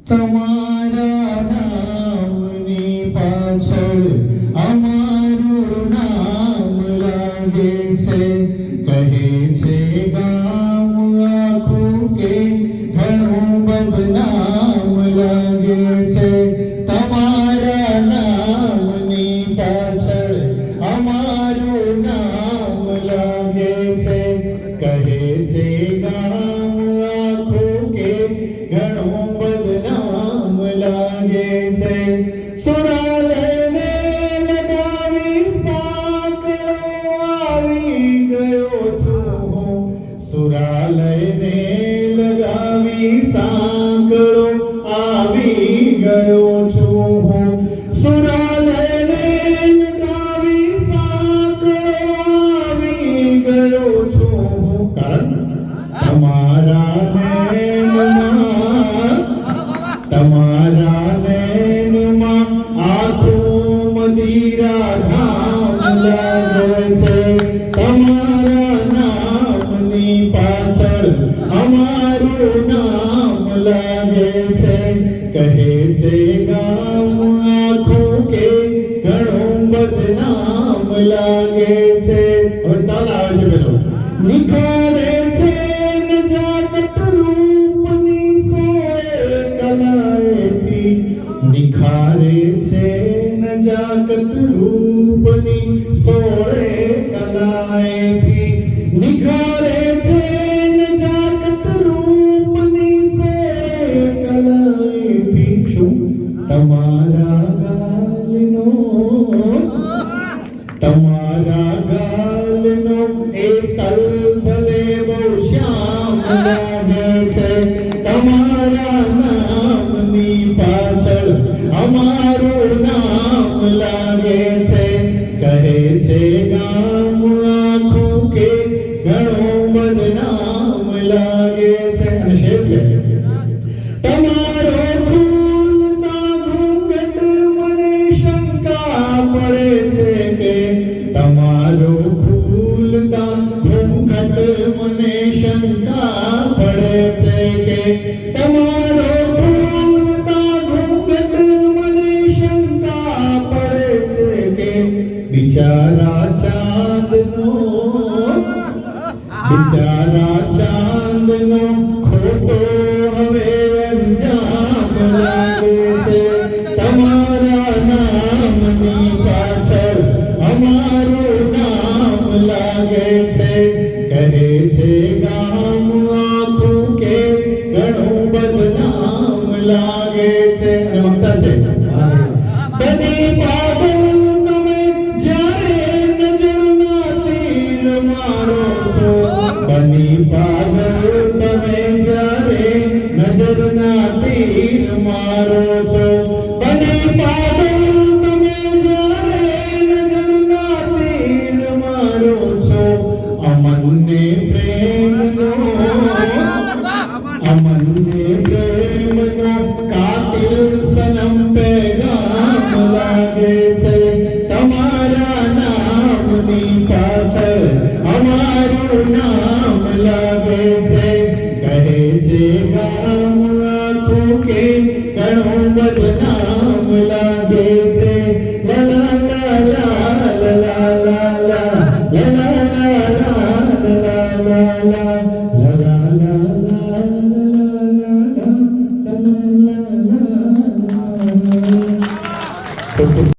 તમારા નામની પાછળ અમારું નામ લાગે છે. કહે છે ગામ આખું કે ઘણું બદનામ લાગે છે. તમારા નામની પાછળ અમારું નામ લાગે છે. કહે છે ગામ આખું કે ઘણું બદનામ લાગે છે. સુરાલને લગાવી સાંકળો આવી ગયો છું હું. સુરાલને લગાવી સાંકળો આવી ગયો છું હું. સુરાલને લગાવી સાંકળો આવી ગયો છું હું. કારણ તમારા નૈનમાં આખું મદિરા ધામ લાગે છે. તમારા નામની પાછળ અમારું નામ લાગે છે. કહે છે ગામ આખું કે ઘણું બદનામ લાગે છે. હવે તાલ આવે છે પેલો. નિખારે છે નજાકત રૂપની સોળે કલાએથી. નિખારે છે નજાકત રૂપની સોળે કલાએથી. નિખારે છે નજાકત રૂપની સોળે કલાએથી. શું તમારા ગાલનો એ તલ ભલે બહુ શ્યામ લાગે છે. તમારા નામની પાછળ અમારું નામ લાગે છે. કહે છે ગામ આખું કે ઘણું બદનામ લાગે છે. અને શેર છે. તમારો ખુલતા ઘૂંઘટ મને શંકા પડે છે કે. તમારો ખુલતા ઘૂંઘટ મને શંકા પડે છે કે. તમારો ખુલતા ઘૂંઘટ મને શંકા પડે છે કે. બિચારા ચાંદનો ખોટો હવે અંજામ લાગે છે. તમારા નામની પાછળ અમારું નામ લાગે છે. કહે છે ગામ આખું કે ઘણું બદનામ લાગે છે. અને મમતા છે. બની પાગલ તમે જ્યારે નજરના તીર મારો છો. બની પાગલ તમે જ્યારે નજરના તીર મારો છો. બની પાગલ તમે જ્યારે નજરના તીર મારો છો. અમને પ્રેમનો કાતિલ સનમ પેગામ લાગે છે. તમારા નામની પાછળ અમારું નામ લાગે છે. કહે છે ગામ આખું કે ઘણું બદનામ લાગે છે. લા લા લા લા લા લા લા લા લા લા લા લા લા.